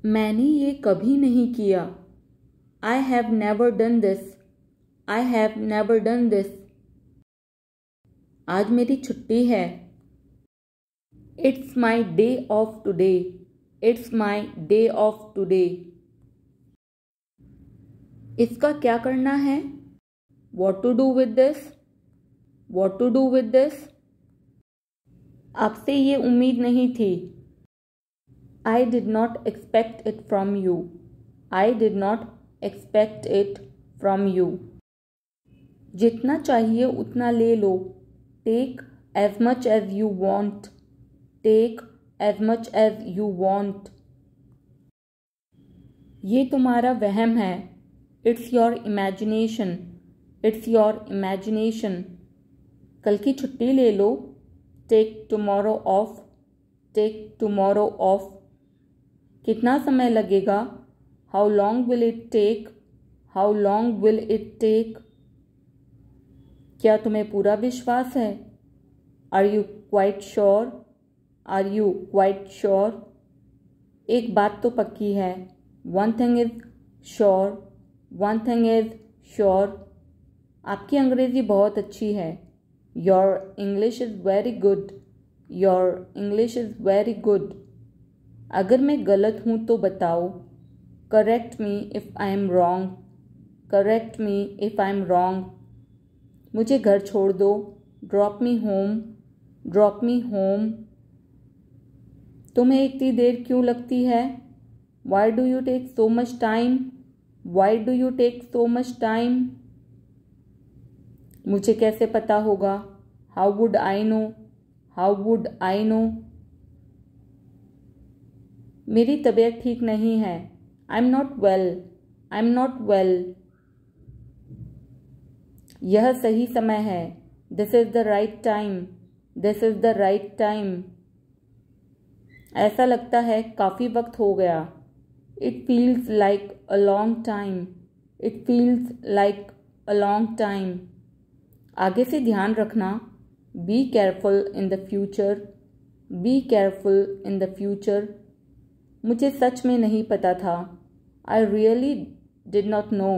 मैंने ये कभी नहीं किया। I have never done this. I have never done this. आज मेरी छुट्टी है। It's my day off today. It's my day off today. इसका क्या करना है? What to do with this? What to do with this? आपसे ये उम्मीद नहीं थी। I did not expect it from you. I did not expect it from you. जितना चाहिए उतना ले लो। Take as much as you want. Take as much as you want. ये तुम्हारा वहम है। It's your imagination. It's your imagination. कल की छुट्टी ले लो। Take tomorrow off. Take tomorrow off. कितना समय लगेगा? How long will it take? How long will it take? क्या तुम्हें पूरा विश्वास है? Are you quite sure? Are you quite sure? एक बात तो पक्की है। One thing is sure. One thing is sure. आपकी अंग्रेजी बहुत अच्छी है। Your English is very good. Your English is very good. अगर मैं गलत हूँ तो बताओ। Correct me if I am wrong. Correct me if I am wrong. मुझे घर छोड़ दो। Drop me home. Drop me home. तुम्हें इतनी देर क्यों लगती है? Why do you take so much time? Why do you take so much time? मुझे कैसे पता होगा? How would I know? How would I know? मेरी तबीयत ठीक नहीं है। I'm not well. I'm not well. यह सही समय है। This is the right time. This is the right time. ऐसा लगता है काफ़ी वक्त हो गया। It feels like a long time. It feels like a long time. आगे से ध्यान रखना। Be careful in the future. Be careful in the future. मुझे सच में नहीं पता था। I really did not know.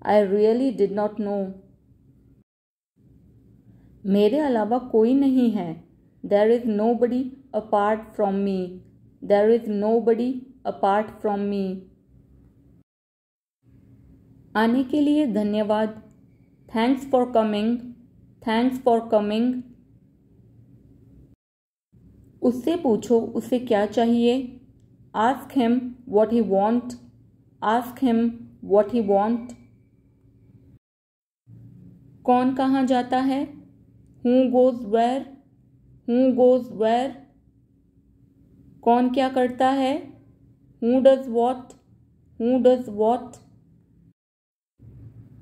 I really did not know. मेरे अलावा कोई नहीं है। There is nobody apart from me. There is nobody apart from me. आने के लिए धन्यवाद। Thanks for coming. Thanks for coming. उससे पूछो उसे क्या चाहिए। Ask him what he want. Ask him what he want. कौन कहाँ जाता है? Who goes where? Who goes where? कौन क्या करता है? Who does what? Who does what?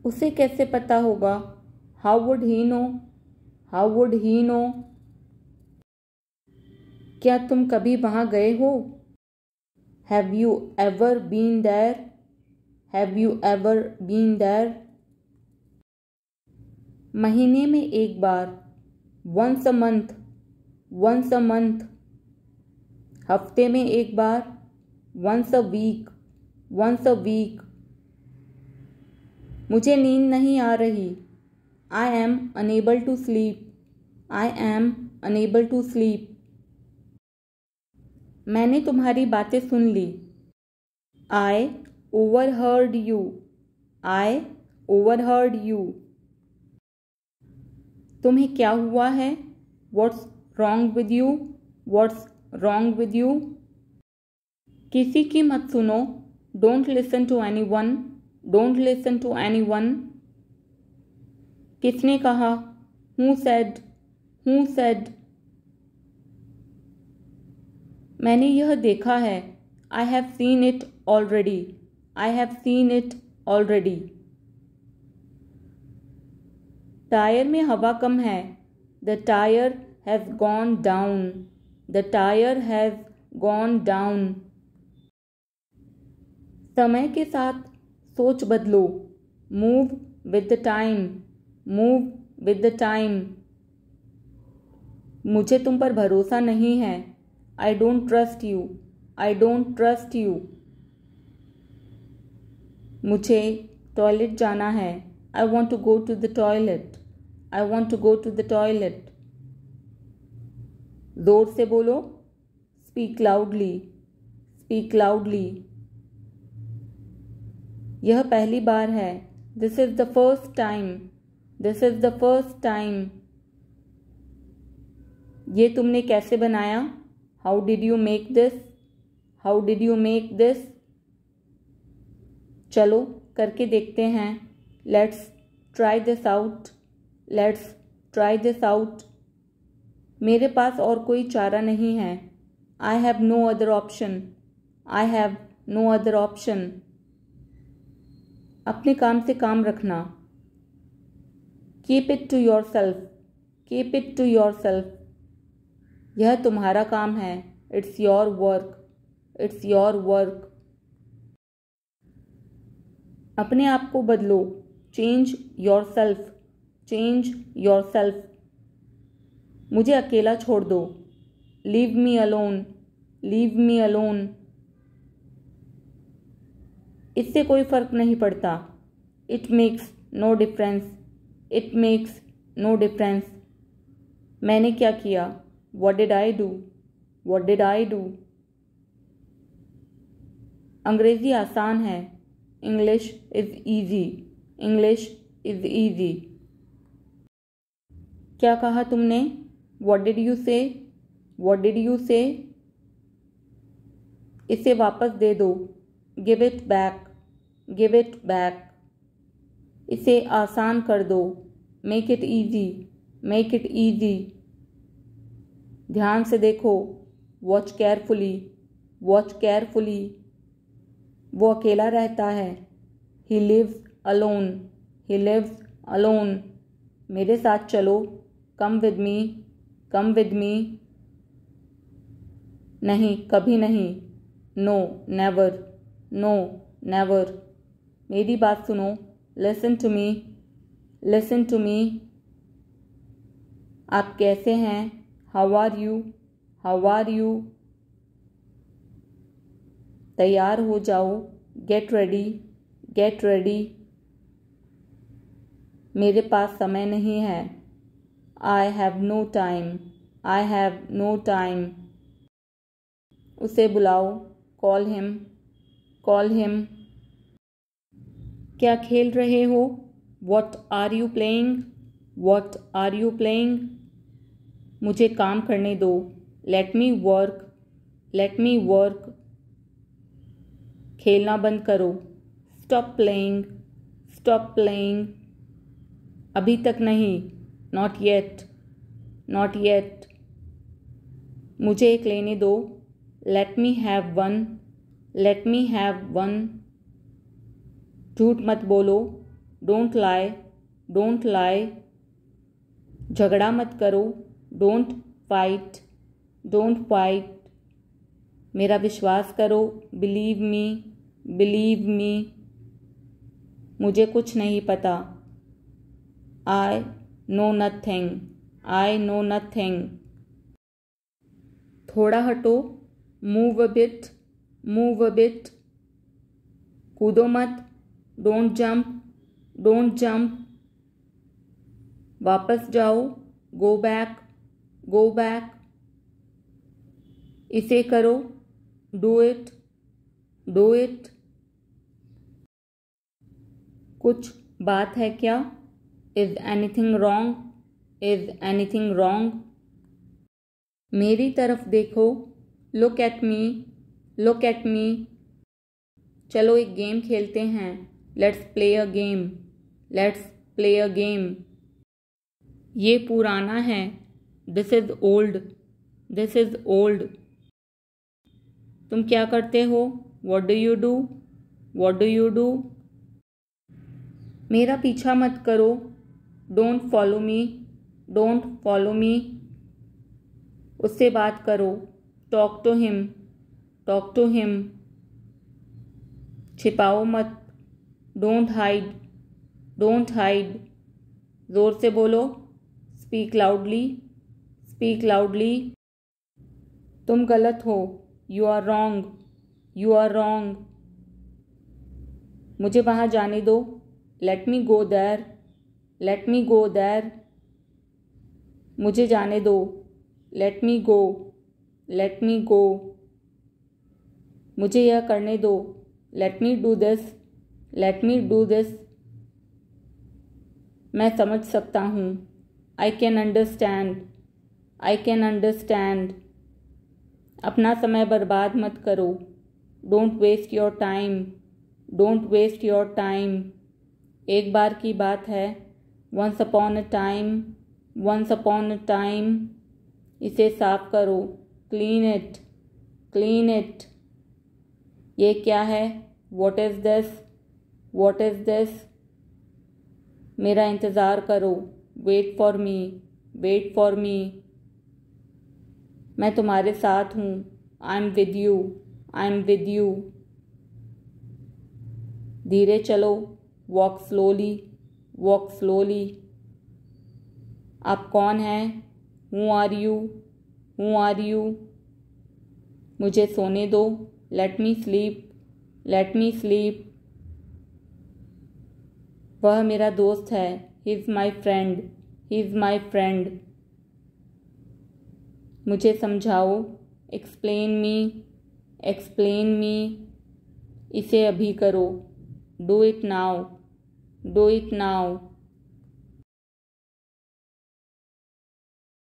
उसे कैसे पता होगा? How would he know? How would he know? क्या तुम कभी वहाँ गए हो? Have you ever been there? Have you ever been there? महीने में एक बार। Once a month. Once a month. हफ्ते में एक बार। Once a week. Once a week. मुझे नींद नहीं आ रही। I am unable to sleep. I am unable to sleep. मैंने तुम्हारी बातें सुन ली। I overheard you. I overheard you. तुम्हें क्या हुआ है? What's wrong with you? What's wrong with you? किसी की मत सुनो। Don't listen to anyone. Don't listen to anyone. किसने कहा? Who said? Who said? मैंने यह देखा है। I have seen it already. I have seen it already. Tyre में हवा कम है। The tire has gone down. The tire has gone down. समय के साथ सोच बदलो। Move with the time. Move with the time. मुझे तुम पर भरोसा नहीं है। I don't trust you. I don't trust you. मुझे टॉयलेट जाना है। I want to go to the toilet. I want to go to the toilet. जोर से बोलो। Speak loudly. Speak loudly. यह पहली बार है। This is the first time. This is the first time. ये तुमने कैसे बनाया? How did you make this? How did you make this? चलो करके देखते हैं। Let's try this out. Let's try this out. मेरे पास और कोई चारा नहीं है। I have no other option. I have no other option. अपने काम से काम रखना। Keep it to yourself. Keep it to yourself. यह तुम्हारा काम है। It's your work. It's your work. अपने आप को बदलो। Change yourself. Change yourself. मुझे अकेला छोड़ दो। Leave me alone. Leave me alone. इससे कोई फर्क नहीं पड़ता। It makes no difference. It makes no difference. मैंने क्या किया? What did I do? What did I do? अंग्रेजी आसान है। English is easy. English is easy. क्या कहा तुमने? What did you say? What did you say? इसे वापस दे दो। Give it back. Give it back. इसे आसान कर दो। Make it easy. Make it easy. ध्यान से देखो। Watch carefully. Watch carefully. वो अकेला रहता है। ही lives alone. He lives alone. मेरे साथ चलो। Come with me. Come with me. नहीं, कभी नहीं। No never. No never. मेरी बात सुनो। Listen to me. Listen to me. आप कैसे हैं? How are you? How are you? तैयार हो जाओ। Get ready. Get ready. मेरे पास समय नहीं है। I have no time. I have no time. उसे बुलाओ। Call him. Call him. क्या खेल रहे हो? What are you playing? What are you playing? मुझे काम करने दो। Let me work. Let me work. खेलना बंद करो। Stop playing. Stop playing. अभी तक नहीं। Not yet. Not yet. मुझे एक लेने दो। Let me have one. Let me have one. झूठ मत बोलो। Don't lie. Don't lie. झगड़ा मत करो। Don't fight. Don't fight. मेरा विश्वास करो। Believe me. Believe me. मुझे कुछ नहीं पता। आई know nothing. I know nothing. थोड़ा हटो। Move a bit. Move a bit. कूदो मत। Don't jump. Don't jump. वापस जाओ। Go back. Go back. इसे करो। Do it. Do it. कुछ बात है क्या? Is anything wrong? Is anything wrong? मेरी तरफ देखो। Look at me. Look at me. चलो एक गेम खेलते हैं। Let's play a game. Let's play a game. ये पुराना है। This is old. This is old. तुम क्या करते हो? What do you do? What do you do? मेरा पीछा मत करो। Don't follow me. Don't follow me. उससे बात करो। Talk to him. Talk to him. छिपाओ मत। Don't hide. Don't hide. जोर से बोलो। Speak loudly. Speak loudly. तुम गलत हो। You are wrong, you are wrong. मुझे वहाँ जाने दो, let me go there, let me go there. मुझे जाने दो, लेट मी गो, लेट मी गो। मुझे यह करने दो, let me do this, let me do this. मैं समझ सकता हूँ, I can understand, I can understand. अपना समय बर्बाद मत करो, don't waste your time, don't waste your time. एक बार की बात है, once upon a time, once upon a time. इसे साफ करो, क्लीन इट, क्लीन इट। ये क्या है, what is this, what is this. मेरा इंतज़ार करो, wait for me, wait for me. मैं तुम्हारे साथ हूँ, I am with you, I am with you. धीरे चलो, वॉक स्लोली, वॉक स्लोली। आप कौन हैं, who are you, who are you. मुझे सोने दो, let me sleep, let me sleep. वह मेरा दोस्त है, he is my friend, he is my friend. मुझे समझाओ, एक्सप्लेन मी, एक्सप्लेन मी। इसे अभी करो, do it now, do it now.